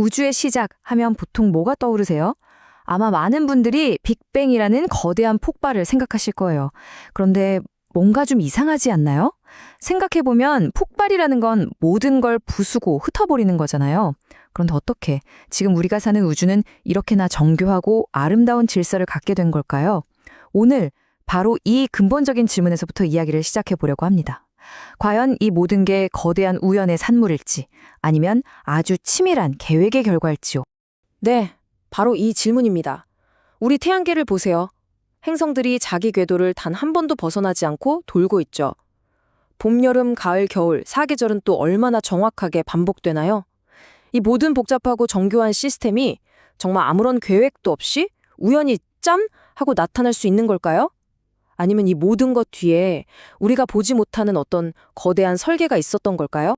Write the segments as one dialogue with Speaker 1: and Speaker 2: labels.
Speaker 1: 우주의 시작 하면 보통 뭐가 떠오르세요? 아마 많은 분들이 빅뱅이라는 거대한 폭발을 생각하실 거예요. 그런데 뭔가 좀 이상하지 않나요? 생각해보면 폭발이라는 건 모든 걸 부수고 흩어버리는 거잖아요. 그런데 어떻게 지금 우리가 사는 우주는 이렇게나 정교하고 아름다운 질서를 갖게 된 걸까요? 오늘 바로 이 근본적인 질문에서부터 이야기를 시작해 보려고 합니다. 과연 이 모든 게 거대한 우연의 산물일지 아니면 아주 치밀한 계획의 결과일지요.
Speaker 2: 네, 바로 이 질문입니다. 우리 태양계를 보세요. 행성들이 자기 궤도를 단 한 번도 벗어나지 않고 돌고 있죠. 봄, 여름, 가을, 겨울, 사계절은 또 얼마나 정확하게 반복되나요? 이 모든 복잡하고 정교한 시스템이 정말 아무런 계획도 없이 우연히 짠! 하고 나타날 수 있는 걸까요? 아니면 이 모든 것 뒤에 우리가 보지 못하는 어떤 거대한 설계가 있었던 걸까요?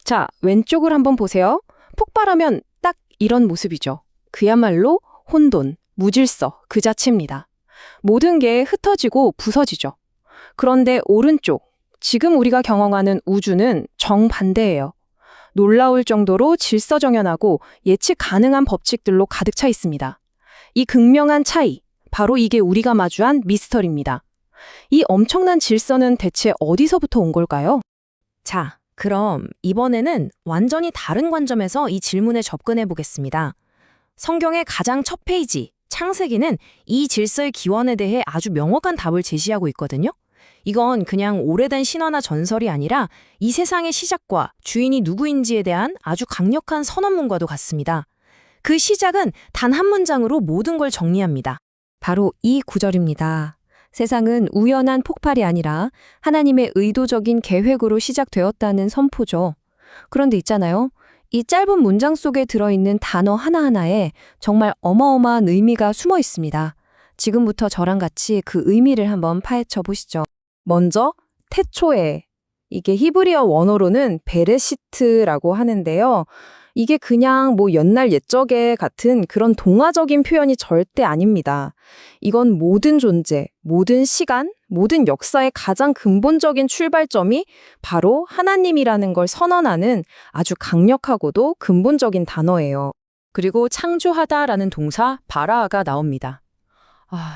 Speaker 2: 자, 왼쪽을 한번 보세요. 폭발하면 딱 이런 모습이죠. 그야말로 혼돈, 무질서 그 자체입니다. 모든 게 흩어지고 부서지죠. 그런데 오른쪽, 지금 우리가 경험하는 우주는 정반대예요. 놀라울 정도로 질서정연하고 예측 가능한 법칙들로 가득 차 있습니다. 이 극명한 차이, 바로 이게 우리가 마주한 미스터리입니다. 이 엄청난 질서는 대체 어디서부터 온 걸까요?
Speaker 3: 자, 그럼 이번에는 완전히 다른 관점에서 이 질문에 접근해 보겠습니다. 성경의 가장 첫 페이지, 창세기는 이 질서의 기원에 대해 아주 명확한 답을 제시하고 있거든요. 이건 그냥 오래된 신화나 전설이 아니라 이 세상의 시작과 주인이 누구인지에 대한 아주 강력한 선언문과도 같습니다. 그 시작은 단 한 문장으로 모든 걸 정리합니다.
Speaker 1: 바로 이 구절입니다. 세상은 우연한 폭발이 아니라 하나님의 의도적인 계획으로 시작되었다는 선포죠. 그런데 있잖아요. 이 짧은 문장 속에 들어있는 단어 하나하나에 정말 어마어마한 의미가 숨어 있습니다. 지금부터 저랑 같이 그 의미를 한번 파헤쳐 보시죠.
Speaker 2: 먼저 태초에, 이게 히브리어 원어로는 베레시트라고 하는데요. 이게 그냥 옛날 옛적에 같은 그런 동화적인 표현이 절대 아닙니다. 이건 모든 존재, 모든 시간, 모든 역사의 가장 근본적인 출발점이 바로 하나님이라는 걸 선언하는 아주 강력하고도 근본적인 단어예요.
Speaker 3: 그리고 창조하다라는 동사 바라가 나옵니다.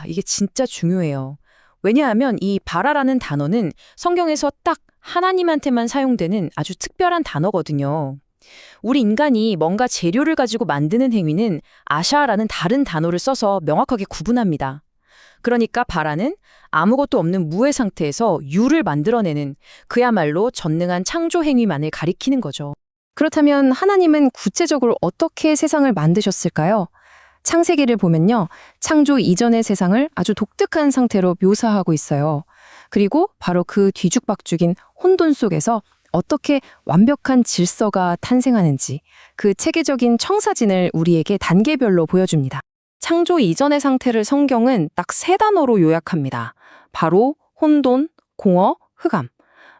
Speaker 3: 이게 진짜 중요해요. 왜냐하면 이 바라라는 단어는 성경에서 딱 하나님한테만 사용되는 아주 특별한 단어거든요. 우리 인간이 뭔가 재료를 가지고 만드는 행위는 아샤라는 다른 단어를 써서 명확하게 구분합니다. 그러니까 바라는 아무것도 없는 무의 상태에서 유를 만들어내는 그야말로 전능한 창조 행위만을 가리키는 거죠.
Speaker 2: 그렇다면 하나님은 구체적으로 어떻게 세상을 만드셨을까요? 창세기를 보면요. 창조 이전의 세상을 아주 독특한 상태로 묘사하고 있어요. 그리고 바로 그 뒤죽박죽인 혼돈 속에서 어떻게 완벽한 질서가 탄생하는지 그 체계적인 청사진을 우리에게 단계별로 보여줍니다. 창조 이전의 상태를 성경은 딱 세 단어로 요약합니다. 바로 혼돈, 공허, 흑암.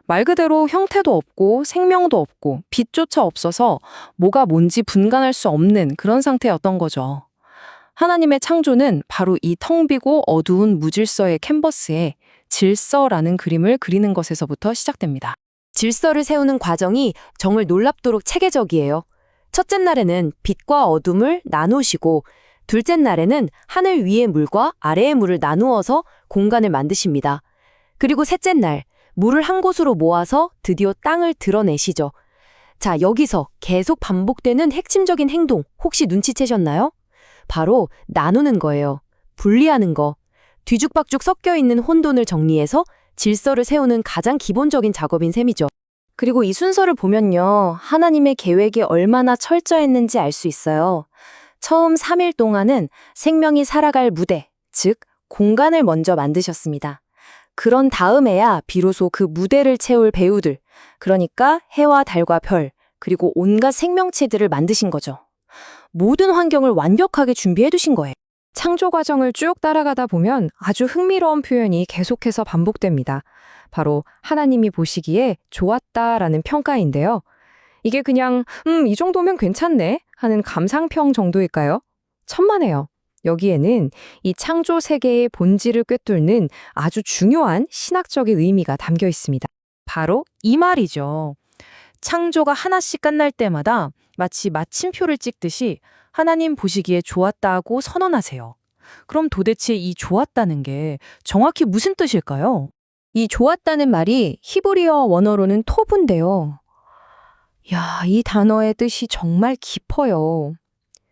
Speaker 2: 말 그대로 형태도 없고 생명도 없고 빛조차 없어서 뭐가 뭔지 분간할 수 없는 그런 상태였던 거죠. 하나님의 창조는 바로 이 텅 비고 어두운 무질서의 캔버스에 질서라는 그림을 그리는 것에서부터 시작됩니다.
Speaker 3: 질서를 세우는 과정이 정말 놀랍도록 체계적이에요. 첫째 날에는 빛과 어둠을 나누시고 둘째 날에는 하늘 위의 물과 아래의 물을 나누어서 공간을 만드십니다. 그리고 셋째 날, 물을 한 곳으로 모아서 드디어 땅을 드러내시죠. 자, 여기서 계속 반복되는 핵심적인 행동 혹시 눈치채셨나요? 바로 나누는 거예요. 분리하는 거. 뒤죽박죽 섞여 있는 혼돈을 정리해서 질서를 세우는 가장 기본적인 작업인 셈이죠.
Speaker 2: 그리고 이 순서를 보면요. 하나님의 계획이 얼마나 철저했는지 알 수 있어요. 처음 3일 동안은 생명이 살아갈 무대, 즉 공간을 먼저 만드셨습니다. 그런 다음에야 비로소 그 무대를 채울 배우들, 그러니까 해와 달과 별, 그리고 온갖 생명체들을 만드신 거죠. 모든 환경을 완벽하게 준비해 두신 거예요.
Speaker 1: 창조 과정을 쭉 따라가다 보면 아주 흥미로운 표현이 계속해서 반복됩니다. 바로 하나님이 보시기에 좋았다라는 평가인데요. 이게 그냥 이 정도면 괜찮네 하는 감상평 정도일까요? 천만에요. 여기에는 이 창조 세계의 본질을 꿰뚫는 아주 중요한 신학적인 의미가 담겨 있습니다. 바로 이 말이죠. 창조가 하나씩 끝날 때마다
Speaker 2: 마치 마침표를 찍듯이 하나님 보시기에 좋았다고 선언하세요. 그럼 도대체 이 좋았다는 게 정확히 무슨 뜻일까요?
Speaker 1: 이 좋았다는 말이 히브리어 원어로는 토브인데요. 야, 이 단어의 뜻이 정말 깊어요.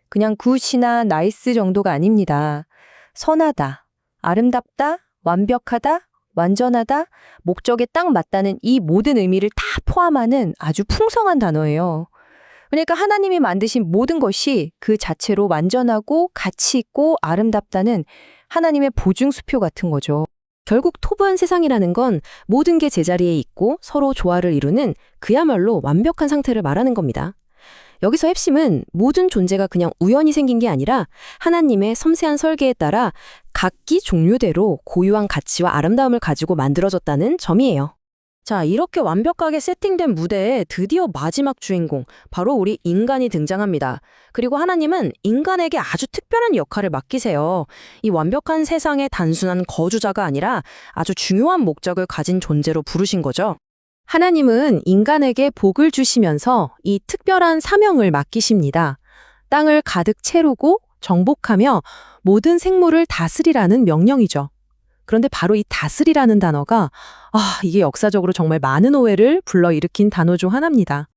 Speaker 1: 그냥 굿이나 나이스 정도가 아닙니다. 선하다, 아름답다, 완벽하다, 완전하다, 목적에 딱 맞다는 이 모든 의미를 다 포함하는 아주 풍성한 단어예요. 그러니까 하나님이 만드신 모든 것이 그 자체로 완전하고 가치 있고 아름답다는 하나님의 보증수표 같은 거죠.
Speaker 3: 결국 토부한 세상이라는 건 모든 게 제자리에 있고 서로 조화를 이루는 그야말로 완벽한 상태를 말하는 겁니다. 여기서 핵심은 모든 존재가 그냥 우연히 생긴 게 아니라 하나님의 섬세한 설계에 따라 각기 종류대로 고유한 가치와 아름다움을 가지고 만들어졌다는 점이에요. 자, 이렇게 완벽하게 세팅된 무대에 드디어 마지막 주인공, 바로 우리 인간이 등장합니다. 그리고 하나님은 인간에게 아주 특별한 역할을 맡기세요. 이 완벽한 세상의 단순한 거주자가 아니라 아주 중요한 목적을 가진 존재로 부르신 거죠. 하나님은 인간에게 복을 주시면서 이 특별한 사명을 맡기십니다. 땅을 가득 채우고 정복하며 모든 생물을 다스리라는 명령이죠. 그런데 바로 이 다스리라는 단어가 이게 역사적으로 정말 많은 오해를 불러일으킨 단어 중 하나입니다.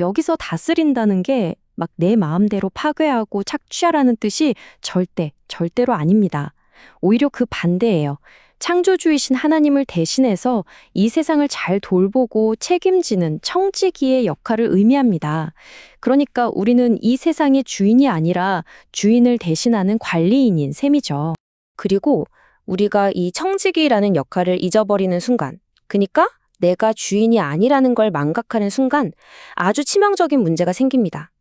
Speaker 1: 여기서 다스린다는 게 막 내 마음대로 파괴하고 착취하라는 뜻이 절대로 아닙니다. 오히려 그 반대예요. 창조주이신 하나님을 대신해서 이 세상을 잘 돌보고 책임지는 청지기의 역할을 의미합니다. 그러니까 우리는 이 세상의 주인이 아니라 주인을 대신하는 관리인인 셈이죠. 그리고 우리가 이 청지기라는 역할을 잊어버리는 순간, 그러니까 내가 주인이 아니라는 걸 망각하는 순간 아주 치명적인 문제가 생깁니다.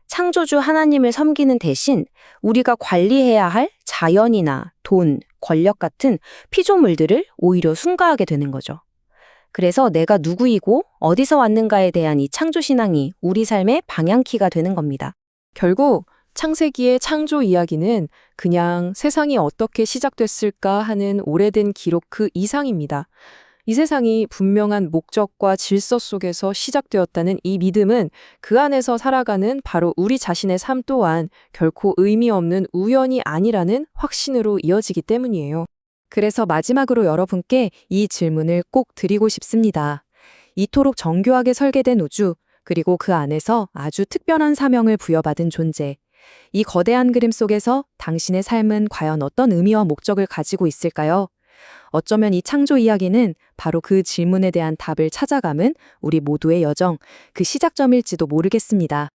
Speaker 1: 창조주 하나님을 섬기는 대신 우리가 관리해야 할 자연이나 돈, 권력 같은 피조물들을 오히려 숭가하게 되는 거죠. 그래서 내가 누구이고 어디서 왔는가에 대한 이 창조신앙이 우리 삶의 방향키가 되는 겁니다.
Speaker 3: 결국 창세기의 창조 이야기는 그냥 세상이 어떻게 시작됐을까 하는 오래된 기록 그 이상입니다. 이 세상이 분명한 목적과 질서 속에서 시작되었다는 이 믿음은 그 안에서 살아가는 바로 우리 자신의 삶 또한 결코 의미 없는 우연이 아니라는 확신으로 이어지기 때문이에요. 그래서 마지막으로 여러분께 이 질문을 꼭 드리고 싶습니다. 이토록 정교하게 설계된 우주, 그리고 그 안에서 아주 특별한 사명을 부여받은 존재. 이 거대한 그림 속에서 당신의 삶은 과연 어떤 의미와 목적을 가지고 있을까요? 어쩌면 이 창조 이야기는 바로 그 질문에 대한 답을 찾아가는 우리 모두의 여정, 그 시작점일지도 모르겠습니다.